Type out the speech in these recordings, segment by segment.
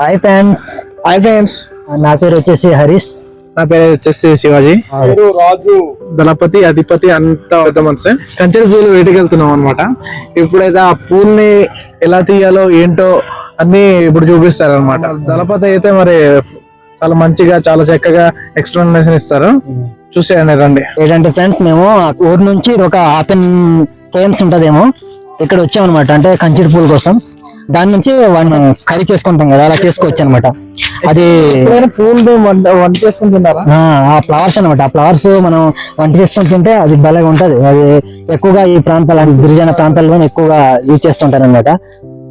Hi friends. నా పేరు వచ్చేసి హరీష్. నా పేరు వచ్చేసి శివాజీ. రాజు, దళపతి, అధిపతి అంతా పెద్ద మనసే. కంచెల పూలు వేటికి వెళ్తున్నాం అనమాట. ఇప్పుడైతే ఆ పూల్ని ఎలా తీయాలో ఏంటో అన్ని ఇప్పుడు చూపిస్తారు అనమాట. దళపతి అయితే మరి చాలా మంచిగా చాలా చక్కగా ఎక్స్ప్లెనేషన్ ఇస్తారు. చూసేయండి రండి. ఏంటంటే ఫ్రెండ్స్, మేము ఊరు నుంచి ఒక హాఫ్ ఉంటదేమో ఇక్కడ వచ్చామన్నమాట. అంటే కంచెల పూల కోసం. దాని నుంచి కర్రీ చేసుకుంటాం కదా, అలా చేసుకోవచ్చు అనమాట. అది పూలు వంట చేసుకుంటున్నారా? ఆ ఫ్లవర్స్ అనమాట. ఆ ఫ్లవర్స్ మనం వంట చేసుకుంటుంటే అది భలేగా ఉంటది. అది ఎక్కువగా ఈ ప్రాంతాల గిరిజన ప్రాంతాల్లో ఎక్కువగా యూజ్ చేస్తుంటారు అనమాట.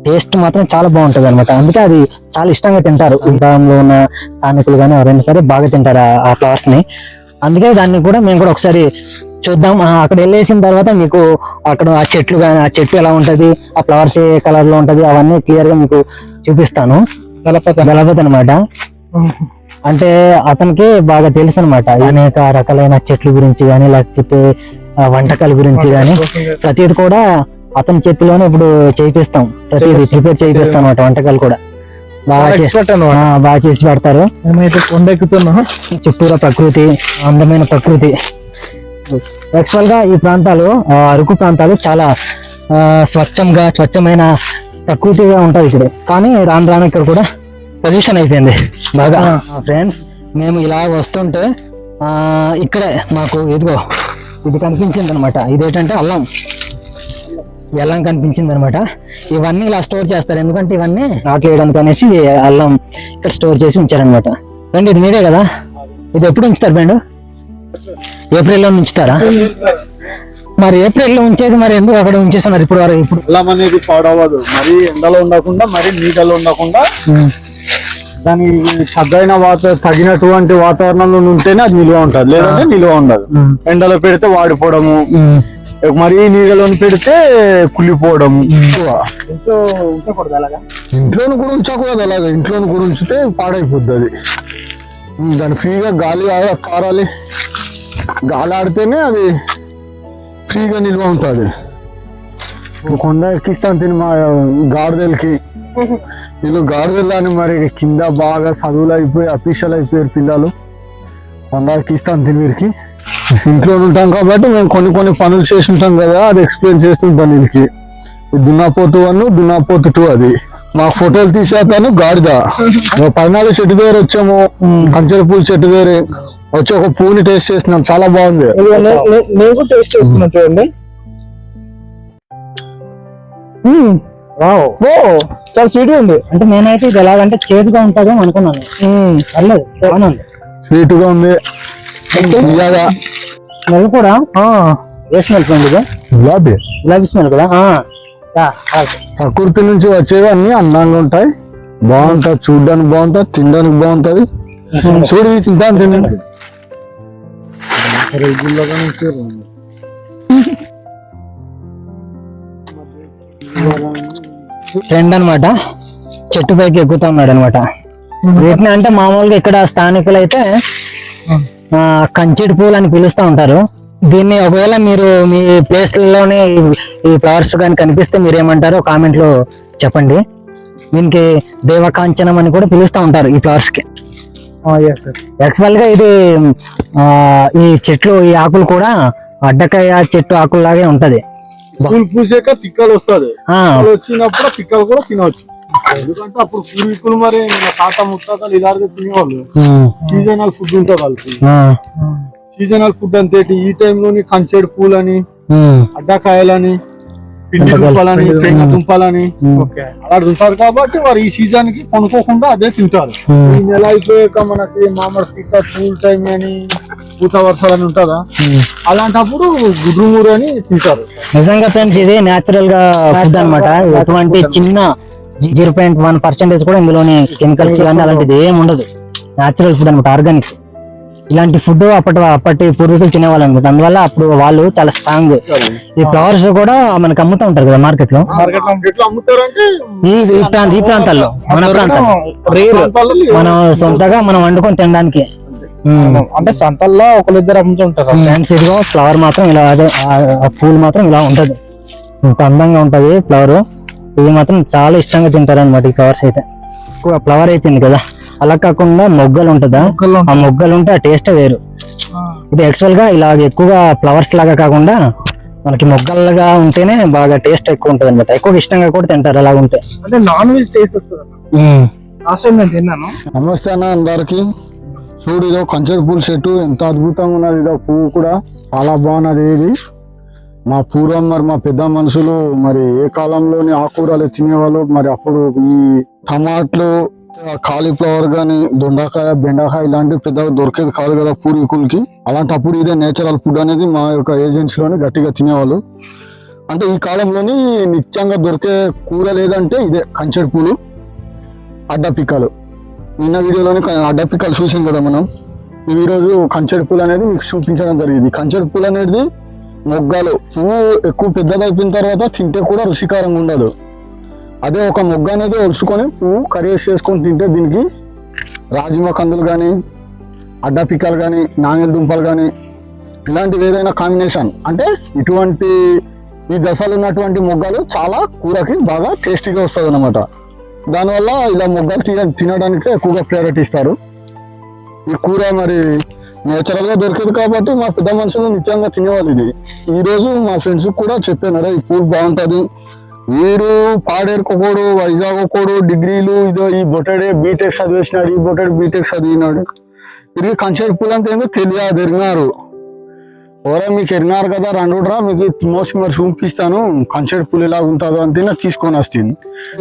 టేస్ట్ మాత్రం చాలా బాగుంటది అనమాట. అందుకే అది చాలా ఇష్టంగా తింటారు. గ్రామంలో ఉన్న స్థానికులు కానీ ఎవరైనా సరే బాగా తింటారు ఆ ఫ్లవర్స్ ని. అందుకే దాన్ని కూడా మేము కూడా ఒకసారి చూద్దాం. అక్కడ వెళ్ళేసిన తర్వాత మీకు అక్కడ ఆ చెట్లు కానీ, ఆ చెట్టు ఎలా ఉంటది, ఆ ఫ్లవర్స్ ఏ కలర్ లో ఉంటది, అవన్నీ క్లియర్ గా మీకు చూపిస్తాను. దళపతి అనమాట. అంటే అతనికి బాగా తెలుసు అనమాట. అనేక రకాలైన చెట్ల గురించి కానీ, లేకపోతే వంటకాల గురించి కానీ ప్రతిది కూడా అతని చేతిలోనే ఇప్పుడు చేయిస్తాం. ప్రతిది ప్రిపేర్ చేయిస్తాం అనమాట. వంటకాలు కూడా బాగా చేసి పెడతారు. కొండ ఎక్కుతున్నాం. చుట్టూరా ప్రకృతి, అందమైన ప్రకృతి. యాక్చువల్ గా ఈ ప్రాంతాలు, అరకు ప్రాంతాలు చాలా స్వచ్ఛమైన ప్రకృతిగా ఉంటాయి ఇక్కడ. కానీ రాను రాను ఇక్కడ కూడా పొల్యూషన్ అయిపోయింది బాగా. ఫ్రెండ్స్, మేము ఇలా వస్తుంటే ఇక్కడే మాకు ఇది కనిపించింది అనమాట. ఇదేంటంటే అల్లం కనిపించింది అనమాట. ఇవన్నీ ఇలా స్టోర్ చేస్తారు. ఎందుకంటే ఇవన్నీ నాట్లు వేయడానికి అనేసి అల్లం ఇక్కడ స్టోర్ చేసి ఉంచారనమాట. ఫ్రెండ్, ఇది మీదే కదా? ఇది ఎప్పుడు ఉంచుతారు ఫ్రెండ్? ఏప్రిల్లో ఉంచుతారా? మరి ఏప్రిల్లో ఉంచేది మరి ఎందుకు అక్కడ ఉంచేస్తున్నారు ఇప్పుడు వరకు? ఇప్పుడు అల్లం అనేది పాడవదు. మరి ఎండలో ఉండకుండా, మరి నీడలో ఉండకుండా దాని తగినటువంటి వాతావరణంలో ఉంటేనే అది నిల్వ ఉంటుంది, లేదంటే నిల్వ ఉండదు. ఎండలో పెడితే వాడిపోవడము, మరీ నీడలో పెడితే కుళ్ళిపోవడము. ఇంట్లోని కూడా ఉంచకూడదు. అలాగా ఇంట్లోని కూడా ఉంచితే పాడైపోద్ది. అది దాని ఫ్రీగా గాలి పారాలి. గాలి ఆడితేనే అది ఫ్రీగా నిల్వ ఉంటుంది. కొండ ఎక్కిస్తాను తిని మా గాడిదలకి. వీళ్ళు గాడిదలని మరి కింద బాగా చదువులు అయిపోయి అఫీషియల్ అయిపోయారు పిల్లలు. కొండ ఎక్కిస్తాను తిని వీరికి. ఇంట్లో ఉంటాం కాబట్టి మేము కొన్ని పనులు చేసి ఉంటాం కదా, అది ఎక్స్ప్లెయిన్ చేస్తుంటాను వీళ్ళకి. దున్నాపోతు 1, దున్నాపోతు 2. అది మా ఫోటోలు తీసేస్తాను. గాడిద పైనాడు చెట్టు దగ్గర వచ్చాము. కంచెల పూల చెట్టు దగ్గర వచ్చి ఒక పువ్వుని టేస్ట్ చేసినాం. చాలా బాగుంది. నేను టేస్ట్ చేస్తున్నా చూడండి. చాలా స్వీట్ ఉంది. అంటే నేనైతే ఇది ఎలాగంటే చేదుగా ఉంటుందేమో అనుకున్నాను. పర్లేదు, బాగుంది. స్వీట్ గా ఉంది. స్మెల్ కూడా ఏ స్మెల్ ఫ్రెండ్? ఇది గులాబీ స్మెల్ కూడా. ప్రకృతి నుంచి వచ్చేవి అన్ని అందంగా ఉంటాయి, బాగుంటాయి. చూడడానికి బాగుంటుంది, తినడానికి బాగుంటది. చూడు తింటాను, తినండి. ఫ్రెండ్ అనమాట, చెట్టు పైకి ఎక్కుతా ఉన్నాడు అనమాట. వీటిని అంటే మామూలుగా ఇక్కడ స్థానికులు అయితే కంచెడి పూలు అని పిలుస్తూ ఉంటారు. దీన్ని ఒకవేళ మీరు మీ ప్లేస్లోనే ఈ ఫ్లవర్స్ కానీ కనిపిస్తే మీరేమంటారో కామెంట్ లో చెప్పండి. దీనికి దేవకాంచనం అని కూడా పిలుస్తూ ఉంటారు ఈ ఫ్లవర్స్ కి. యాక్చువల్ గా ఇది ఈ చెట్లు, ఈ ఆకులు కూడా అడ్డకాయ చెట్టు ఆకుల్లాగే ఉంటది. పూసాక పిక్కలు వస్తుంది. వచ్చినప్పుడు పిక్కలు కూడా తినవచ్చు. ఎందుకంటే అప్పుడు పూర్వీకులు మరి తాత ముత్తాతలు ఇలాగే తినేవాళ్ళు. సీజనల్ ఫుడ్ ఉంటుంది వాళ్ళకి. సీజనల్ ఫుడ్ అంతే. ఈ టైంలోని కంచెడు పూలని, అడ్డకాయలని, పిండి దుంపలని, పెంగ దుంపలని అలా తింటారు. కాబట్టి వారు ఈ సీజన్ కి కొనుక్కోకుండా అదే తింటారు. ఈ నెల అయిపోయాక మనకి మామిడి పిక్క పూల్ టైం అని, పూత వర్షాలని ఉంటుందా, అలాంటప్పుడు గుడ్రుమూరు అని తింటారు. నిజంగా ఫ్రెండ్స్, ఇది నేచురల్ గా ఫుడ్ అనమాట. ఎటువంటి చిన్న 0.1% కూడా ఇందులోని కెమికల్స్ కానీ అలాంటిది ఏమి ఉండదు. నేచురల్ ఫుడ్ అనమాట, ఆర్గానిక్. ఇలాంటి ఫుడ్ అప్పటి పూర్వీకులు తినేవాళ్ళు అనమాట. అందువల్ల అప్పుడు వాళ్ళు చాలా స్ట్రాంగ్. ఈ ఫ్లవర్స్ కూడా మనకు అమ్ముతూ ఉంటారు కదా మార్కెట్ లో. ఈ ప్రాంతాల్లో, మన ప్రాంతాల్లో మనం సొంతగా మనం వండుకొని తినడానికి. అంటే సంతల్లో ఒకరిద్దరు అమ్ముతుంటారు. ఫ్రెండ్స్, ఇదిగో ఫ్లవర్ మాత్రం ఇలా, ఆ పూలు మాత్రం ఇలా ఉంటది. ఇంత అందంగా ఉంటది ఫ్లవర్. ఇది మాత్రం చాలా ఇష్టంగా తింటారు అనమాట ఈ ఫ్లవర్స్ అయితే. ఎక్కువ ఫ్లవర్ అయిపోయింది కదా, అలా కాకుండా మొగ్గలు ఉంటుందా, ఆ మొగ్గలు ఉంటే ఆ టేస్ట్ వేరు. ఇది యాక్చువల్ గా ఇలా ఎక్కువగా ఫ్లవర్స్ లాగా కాకుండా మనకి మొగ్గలుగా ఉంటేనే బాగా టేస్ట్ ఎక్కువ ఉంటుంది అనమాట. ఎక్కువ ఇష్టంగా కూడా తింటారు అలా ఉంటే. అంటే నాన్ వెజ్ టేస్ట్ వస్తుంది. లాస్ట్ టైం నేను తిన్నాను. నమస్తే అన్న అందరికి. చూడు ఇదో కంచెడు పూల చెట్టు ఎంత అద్భుతంగా ఉన్నది. ఇదో పువ్వు కూడా చాలా బాగున్నది. ఇది మా పూర్వం మరి మా పెద్ద మనుషులు మరి ఏ కాలంలోని ఆకుకూరలు తినేవాళ్ళు. మరి అప్పుడు ఈ టమాటాలు, కాలీఫ్లవర్ గాని, దొండకాయ, బెండకాయ ఇలాంటివి పెద్దగా దొరికేది కాదు కదా పూర్వీకులకి. అలాంటప్పుడు ఇదే నేచురల్ ఫుడ్ అనేది మా యొక్క ఏజెన్సీ లోని గట్టిగా తినేవాళ్ళు. అంటే ఈ కాలంలోని నిత్యంగా దొరికే కూర లేదంటే ఇదే కంచెడు పూలు, అడ్డపిక్కలు. నిన్న వీడియోలోని అడ్డపిక్కలు చూసాం కదా మనం. ఈరోజు కంచెడు పూలు అనేది మీకు చూపించడం జరిగింది. కంచెడు పూలు అనేది మొగ్గలు, పువ్వు ఎక్కువ పెద్దదైపోయిన తర్వాత తింటే కూడా రుచికరంగా ఉండదు. అదే ఒక మొగ్గ అనేది ఒలుచుకొని పువ్వు కర్రీస్ చేసుకొని తింటే దీనికి రాజ్మా కందులు కానీ, అడ్డపిక్కలు కానీ, నాంగెల దుంపలు కానీ ఇలాంటివి ఏదైనా కాంబినేషన్ అంటే ఇటువంటి ఈ దశలు ఉన్నటువంటి మొగ్గలు చాలా కూరకి బాగా టేస్టీగా వస్తుంది అన్నమాట. దానివల్ల ఇలా మొగ్గలు తినడానికి ఎక్కువగా ప్రయారిటీ ఇస్తారు. ఈ కూర మరి నేచురల్ గా దొరికేది కాబట్టి మా పెద్ద మనుషులు నిత్యంగా తినేవాళ్ళు. ఇది ఈ రోజు మా ఫ్రెండ్స్ కూడా చెప్పాను, ఈ పూలు బాగుంటది. వీడు పాడేరుకోడు, వైజాగ్ ఒకడు డిగ్రీలు, ఇదో ఈ బొటడే బీటెక్ చదివేసినాడు, ఈ బొటడే బీటెక్ చదివినాడు. ఇది కంచెడు పూలు అంటే ఏందో తెలియదు, ఎరిగినారు. ఓరా మీకు ఎరిగినారు కదా, రండురా మీకు మోసి మరి చూపిస్తాను కంచెడు పూలు ఎలా ఉంటుందో అంతేనా తీసుకొని వస్తుంది.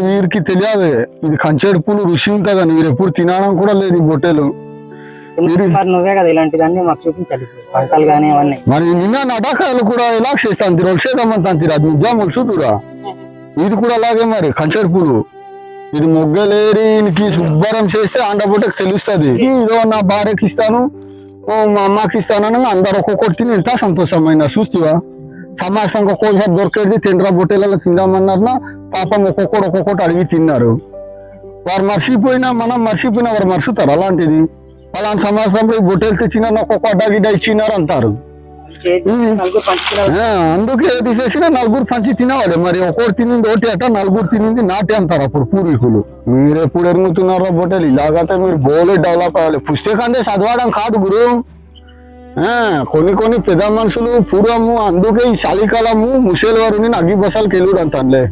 వీరికి తెలియదు ఇది కంచెడు పూలు రుచి ఉంటుందని. వీరు ఎప్పుడు తినడం కూడా లేదు ఈ బొట్టెలు. నువ్వే కదా ఇలాంటివన్నీ మాకు చూపించాలి, పంటలు కానీ అవన్నీ. మరి నిన్న నటాకాయలు కూడా ఎలా చేస్తాను తిరగసేదమ్మంటాను అది నిజం చూతురా. ఇది కూడా అలాగే మరి కంచెడు పూలు. ఇది మొగ్గలేరికి శుభ్రం చేస్తే ఆండబొట్టకు తెలుస్తుంది. ఇదో నా భార్యకి ఇస్తాను, ఓ మా అమ్మకి ఇస్తానని అందరు ఒక్కొక్కటి తిని ఎంత సంతోషమైన చూస్తావా. సమాజంగా ఒక్కోసారి దొరికేది తిండ్రా బొట్టెలలో తిందామన్నారన్నా పాపం ఒక్కొక్కటి అడిగి తిన్నారు. వారు మర్చిపోయినా మనం మర్చిపోయినా వారు మర్చుతారు. అలాంటిది అలాంటి సమాజంలో ఈ బొట్టెలు తెచ్చినారు ఒక్కొక్క అడ్డ ఇచ్చినారు అంటారు. అందుకే తీసేసిన నలుగురు పంచి తినేవాడు. మరి ఒకటి తినింది ఒకటి అట, నలుగురు తినింది నాటి అంటారు అప్పుడు పూర్వీకులు. మీరు ఎప్పుడు ఎరుగుతున్నారో బొట్టెలు ఇలాగైతే మీరు బోలే డెవలప్ అవ్వాలి. పుస్తకంటే చదవడం కాదు గురు. కొన్ని పెద్ద మనుషులు పూర్వము అందుకే ఈ చలికాలము ముసలి వారిని అగ్గి బసాలకు వెళ్ళుడు అంటారులే.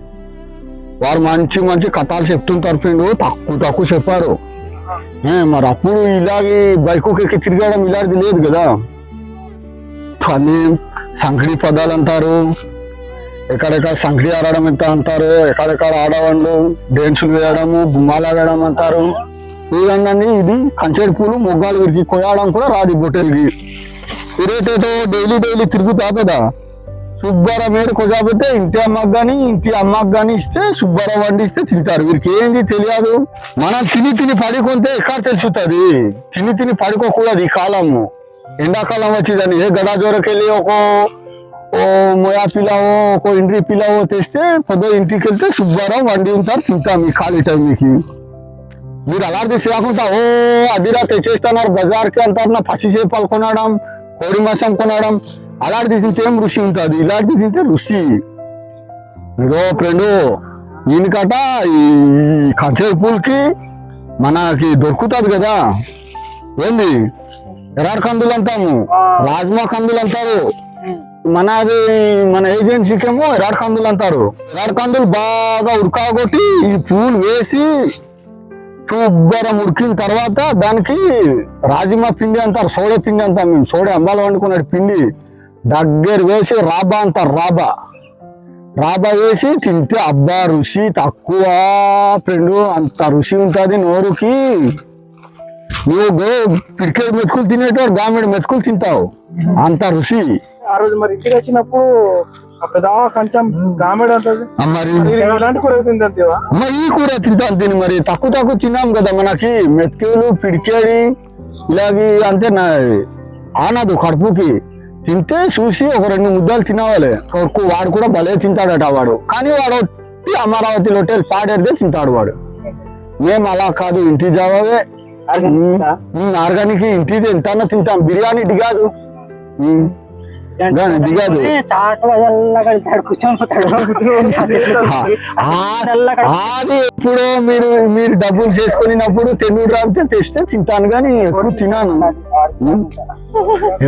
వారు మంచి కథలు చెప్తుంటారు ఫ్రెండ్, తక్కువ చెప్పారు. మరి అప్పుడు ఇలాగే బైకుకి ఎక్కి తిరగడం ఇలాంటిది లేదు కదా. కానీ సంకడి పదాలు అంటారు, ఎక్కడెక్కడ సంకడి ఆడడం ఎంత అంటారు, ఎక్కడెక్కడ ఆడవాళ్ళు డాన్సులు వేయడము, గుమ్మాలాగడం అంటారు. ఇవన్నీ ఇది కంచెడు పూలు మొగ్గాలు వీరికి కొయ్యడం కూడా రాదు బొట్టెలకి. ఇరేటేటో డైలీ తిరుగుతా కదా. సుబ్బారావు మేడు కొజాబెట్టే ఇంటి అమ్మకు కానీ ఇస్తే సుబ్బారావు వండిస్తే తింటారు. వీరికి ఏంది తెలియదు. మనం తిని పడుకుంటే ఎక్కడ తెలుస్తుంది. తిని పడుకోకూడదు ఈ కాలము. ఎండాకాలం వచ్చిందని ఏ గడాజోరకి వెళ్ళి ఒక మొయా పిల్లవో ఒక ఇంటి పిల్లవో తెస్తే పొద్దు ఇంటికి వెళ్తే సుబ్బారావు వండి ఉంటారు, తింటాం ఈ ఖాళీ టైంకి. మీరు అలా తీసి కాకుండా అదిరా తెచ్చేస్తున్నారు బజార్కి అంటారు, నా పచ్చి చేపలు కొనడం, కోడి మాంసం కొనడం. అలాంటిది తింటే ఏం రుచి ఉంటుంది, ఇలాంటిది తింటే రుచి. ఇదో ఫ్రెండు దీనికట ఈ కంచెడు పూలకి మనకి దొరుకుతుంది కదా, ఏంది ఎరాడ్ కందులు అంటాము, రాజ్మా కందులు అంటారు. మన ఏజెన్సీకి ఏమో ఎరాడ్ కందులు అంటారు. ఎరాడ్ కందులు బాగా ఉడకాగొట్టి ఈ పూలు వేసి శుభ్రం ఉడికిన తర్వాత దానికి రాజ్మా పిండి అంటారు, సోడే పిండి అంటాం మేము. సోడే అంబాలు వండుకునే పిండి దగ్గర వేసి రాబా అంటారు, రాబా వేసి తింటే అబ్బా రుచి తక్కువ ఫ్రెండ్, అంత రుచి ఉంటుంది నోరుకి. నువ్వు పిడికేడు మెతుకులు తినేటోడు గామెడు మెతుకులు తింటావు, అంత రుచి. ఆ రోజు మరి ఇంటికి వచ్చినప్పుడు పెద్ద కొంచెం గామెడు అంటది. మరి ఇలాంటి కూర తింటా ఈ కూర తింటాను తిని మరి తక్కువ తిన్నాం కదా. మనకి మెతుకులు పిడికేడి ఇలాగే అంటే ఆనదు కడుపుకి. తింటే చూసి ఒక 2 ముద్దలు తినవాలి. వాడు కూడా భలే తింటాడట వాడు. కానీ వాడు అమరావతి హోటల్ పాడేదే తింటాడు వాడు. మేము అలా కాదు, ఇంటి జావే ఆర్గానిక్ ఇంటిది ఎంతన్నా తింటాం, బిర్యానీ కాదు. కానీ దిగదు. చాటుగా చల్లగా వెళ్తాడు, కూర్చొని పోతాడు. అది ఎప్పుడో మీరు డబ్బులు చేసుకున్నప్పుడు తెన్నుడు రాంతే తెస్తే తింటాను కానీ ఎప్పుడు తినాను.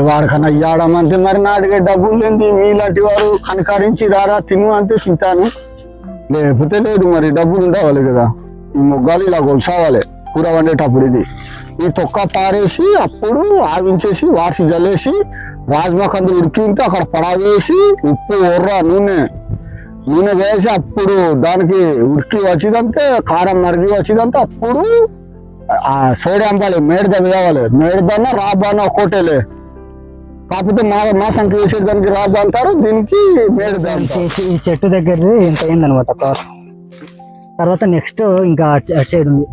వాడికన్నా ఇయ్యడమంతే మరి నా అడిగే డబ్బులు లేని మీలాంటి వారు కనకరించి రారా తిను అంతే తింటాను, లేకపోతే లేదు. మరి డబ్బులు ఉండవాలి కదా. ఈ మొగ్గాలు ఇలా కొలుసావాలి కూర వండేటప్పుడు. ఇది ఈ తొక్క పారేసి అప్పుడు ఆవించేసి వాసి జల్లేసి రాజ్మా కందులు ఉడికి ఉంటే అక్కడ పడవేసి ఉప్పు ఎర్ర నూనె వేసి అప్పుడు దానికి ఉడికి వచ్చిదంటే కారం మరిగి వచ్చిదంటే అప్పుడు ఆ సోడి అంపాలి, మేడద వేయాలి. మేడదన్న రాబాన్న ఒక్కోటేలే, కాకపోతే మా సంఖ్య వేసేదానికి రాజు అంటారు, దీనికి మేడద అంటారు. ఈ చెట్టు దగ్గర ఇంత అయిందనమాట ఫ్లవర్స్. తర్వాత నెక్స్ట్ ఇంకా అటు సైడ్ ఉంది.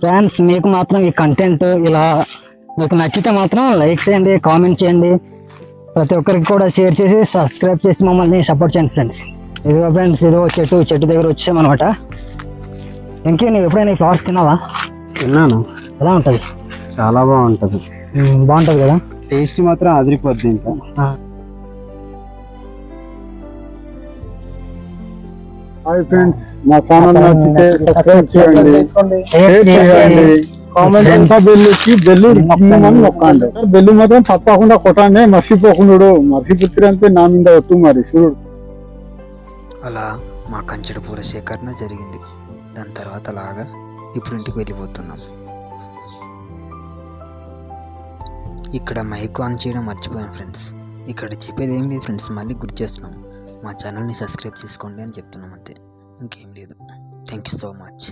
ఫ్రెండ్స్, మీకు మాత్రం ఈ కంటెంట్ ఇలా మీకు నచ్చితే మాత్రం లైక్ చేయండి, కామెంట్ చేయండి, ప్రతి ఒక్కరికి కూడా షేర్ చేసి సబ్స్క్రైబ్ చేసి మమ్మల్ని సపోర్ట్ చేయండి ఫ్రెండ్స్. ఇదిగో ఫ్రెండ్స్, ఇదిగో చెట్టు దగ్గర వచ్చామన్నమాట. ఇంకే నువ్వు ఎప్పుడైనా ఈ ఫ్లవర్స్ తిన్నావా? తిన్నాను. ఎలా ఉంటుంది? చాలా బాగుంటది. బాగుంటుంది కదా, టేస్ట్ మాత్రం అదిరిపోద్ది. ఇంకా హాయ్ ఫ్రెండ్స్, మా ఛానల్ నచ్చితే సబ్స్క్రైబ్ చేయండి, షేర్ చేయండి, కామెంట్ ఎంత బెల్లుకి బెల్లు నొక్కండి. బెల్లు మాత్రం తప్పకుండా కొట్టండి, మర్చిపోతురంటే నా మీద వద్దు మరి చూడు. అలా మా కంచెడు పూల సేకరణ జరిగింది. దాని తర్వాత లాగా ఇప్పుడు ఇంటికి వెళ్ళిపోతున్నాం. ఇక్కడ మైక్ ఆన్ చేయడం మర్చిపోయాను ఫ్రెండ్స్. ఇక్కడ చెప్పేది ఏం లేదు ఫ్రెండ్స్, మళ్ళీ గుర్తు చేస్తున్నాం, మా ఛానల్ని సబ్స్క్రైబ్ చేసుకోండి అని చెప్తున్నాం అంతే, ఇంకేం లేదు. Thank you so much.